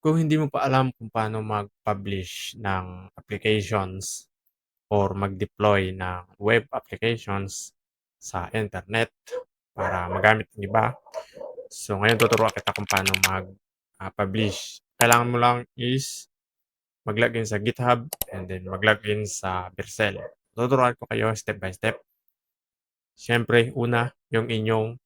Kung hindi mo pa alam kung paano mag-publish ng applications or mag-deploy ng web applications sa internet para magamit ng iba. So, ngayon tuturuan kita kung paano mag-publish. Kailangan mo lang is mag-login sa GitHub and then mag-login sa Vercel. Tuturuan ko kayo step by step. Siyempre, una, yung inyong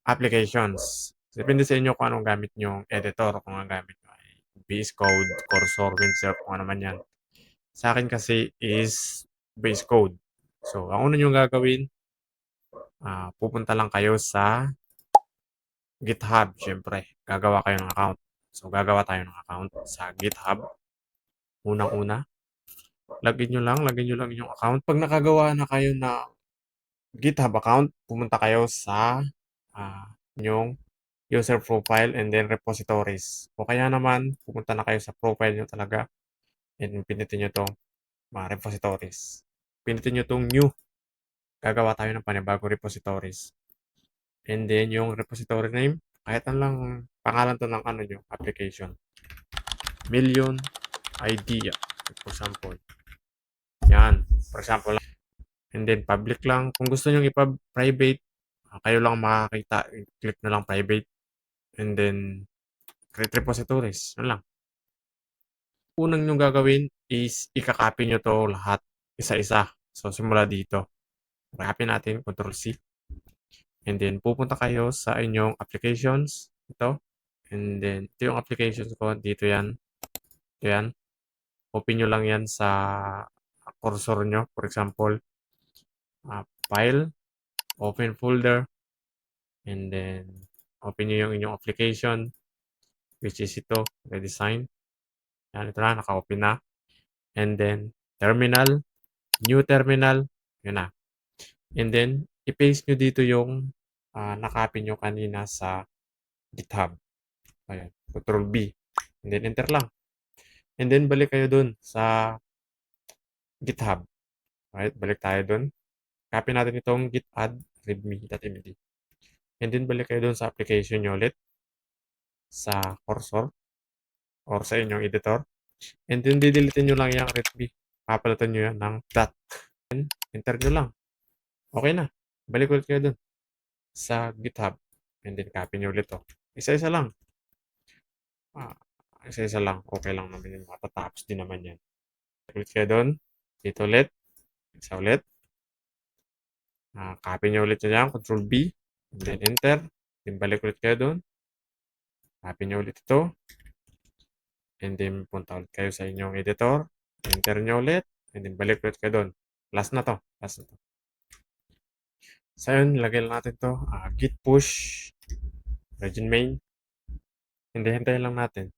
applications. Depende sa inyo kung anong gamit nyong editor. Kung ang gamit nyo ay VS Code, Cursor, Windsurf, kung ano man yan. Sa akin kasi is VS Code. So, ang una nyong gagawin, pupunta lang kayo sa GitHub, syempre. Gagawa kayo ng account. So, gagawa tayo ng account sa GitHub. Unang-una, login nyo lang yung account. Pag nakagawa na kayo ng GitHub account, pumunta kayo sa inyong user profile and then repositories. O kaya naman, pumunta na kayo sa profile nyo talaga and pinitin nyo itong repositories. Pinitin nyo itong new. Gagawa tayo ng panibagong repositories. And then, yung repository name, kahit lang pangalan to ng ano nyo, application. Million idea, for example. Yan, for example. And then, public lang. Kung gusto nyo ipa-private, kayo lang makakita. Click na lang private. And then, create repositories. Yan lang. Unang nyo gagawin is ikakopy nyo to lahat isa-isa. So, simula dito. Copy natin, Ctrl C. And then, pupunta kayo sa inyong applications. Ito. And then, ito yung applications ko. Dito yan. Ito yan. Open nyo lang yan sa cursor nyo. For example, file, open folder, and then, open nyo yung inyong application, which is ito, redesign. Yan, ito na, naka-open na. And then, terminal, new terminal, yun na. And then, i-paste nyo dito yung nakopy nyo kanina sa GitHub. Ayan, Ctrl B. And then, enter lang. And then, balik kayo dun sa GitHub. Right, balik tayo dun. Copy natin itong git add readme.md. And then, balik kayo dun sa application nyo ulit. Sa cursor or sa inyong editor. And then, didilitin nyo lang yung readme. Papalitan nyo yan ng dot. And enter nyo lang. Okay na. Balik ulit kayo dun sa GitHub. And then, copy nyo ulit to. Isa-isa lang. Isa-isa lang. Okay lang naman yun. Matatapos din naman yan. Ulit kayo dun. Dito ulit. Isa ulit. Copy nyo ulit yan. Ctrl B. And then, enter. Then, balik ulit kayo dun. Copy nyo ulit ito. And then, punta ulit kayo sa inyong editor. Enter nyo ulit. And then, balik ulit kayo dun. Last na to. Last na to. So, yun. Lagay lang natin to. Git push. Region main. And then, hintayin lang natin.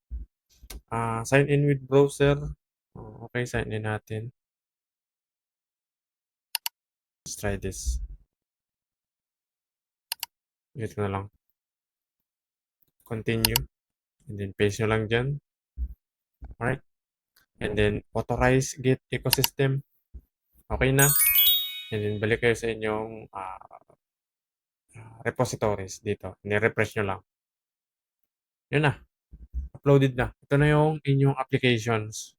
Sign in with browser. Okay, sign in natin. Let's try this. Wait ko na lang. Continue. And then, paste nyo lang dyan. Alright. And then, authorize Git ecosystem. Okay na. And then, balik kayo sa inyong repositories dito. Ni-refresh nyo lang. Yun na. Uploaded na. Ito na yung inyong applications.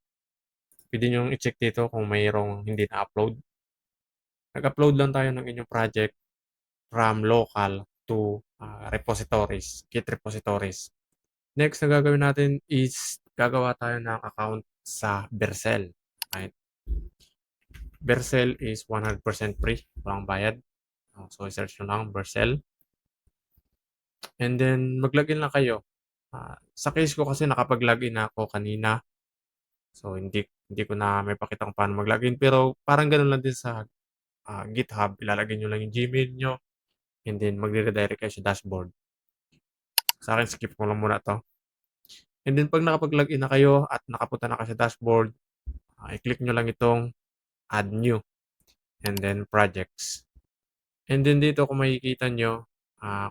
Pwede nyo i-check dito kung mayroong hindi na-upload. Nag-upload lang tayo ng inyong project from local to repositories, Git repositories. Next na gagawin natin is gagawa tayo ng account sa Vercel. Right? Vercel is 100% free. Walang bayad. So, i-search nyo lang Vercel. And then, mag-login lang kayo. Sa case ko kasi nakapag-login na ako kanina. So, hindi ko na may pakita kung paano mag-login. Pero, parang ganun lang din sa GitHub. Ilalagay nyo lang yung Gmail nyo. And then, magre-redirect kayo sa dashboard. Sa akin, skip ko lang muna to. And then, pag nakapag-login na kayo at nakapunta na kayo sa dashboard, i-click nyo lang itong Add New. And then, Projects. And then, dito kung makikita nyo,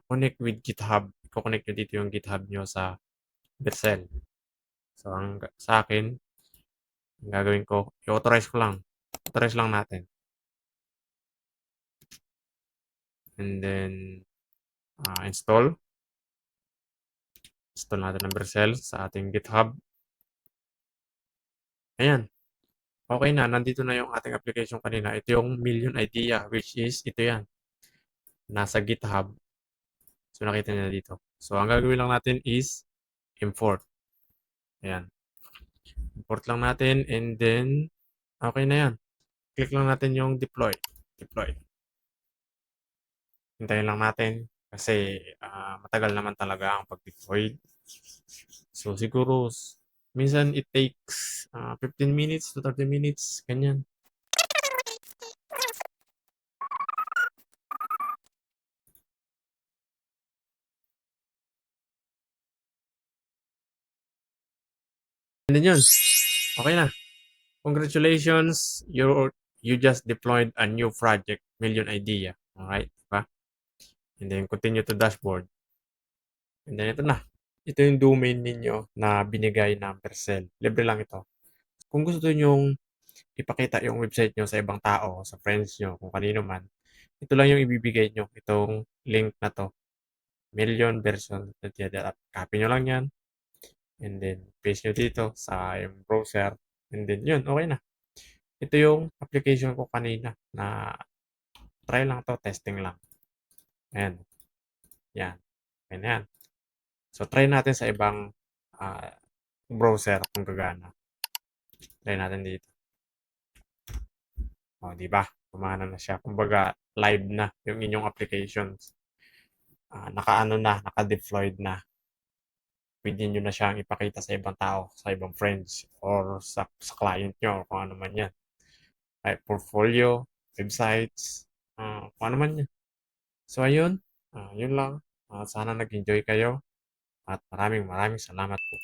connect with GitHub. Connect nyo dito yung GitHub nyo sa Vercel. So, sa akin, ang gagawin ko, i-authorize ko lang. Authorize lang natin. And then, install. Install natin ang Vercel sa ating GitHub. Ayan. Okay na. Nandito na yung ating application kanina. Ito yung Million Idea, which is ito yan. Nasa GitHub. So, nakita niyo na dito. So, ang gagawin lang natin is import. Ayan. Import lang natin and then, okay na yan. Click lang natin yung deploy. Deploy. Hintayin lang natin kasi matagal naman talaga ang pag-deploy. So, siguro, minsan it takes 15 minutes to 30 minutes. Ganyan. And then yun. Okay na. Congratulations. You just deployed a new project, Million Idea. Alright? Diba? And then continue to dashboard. And then ito na. Ito yung domain ninyo na binigay ng Vercel. Libre lang ito. Kung gusto nyong ipakita yung website nyo sa ibang tao, sa friends nyo, kung kanino man, ito lang yung ibibigay nyo. Itong link na to. Million version. Copy nyo lang yan. And then, paste nyo dito sa yung browser. And then, yun. Okay na. Ito yung application ko kanina na try lang to, testing lang. Ayan. Yan. Ayan yan. So, try natin sa ibang browser kung gagana. Try natin dito. O, di ba? Gumana na siya. Kumbaga, live na yung inyong applications. Naka-ano na, naka-deployed na. Pwede nyo na siyang ipakita sa ibang tao, sa ibang friends, or sa client nyo, or kung ano man yan. Like portfolio, websites, kung ano man yan. So, ayun. Yun lang. Sana nag-enjoy kayo. At maraming salamat po.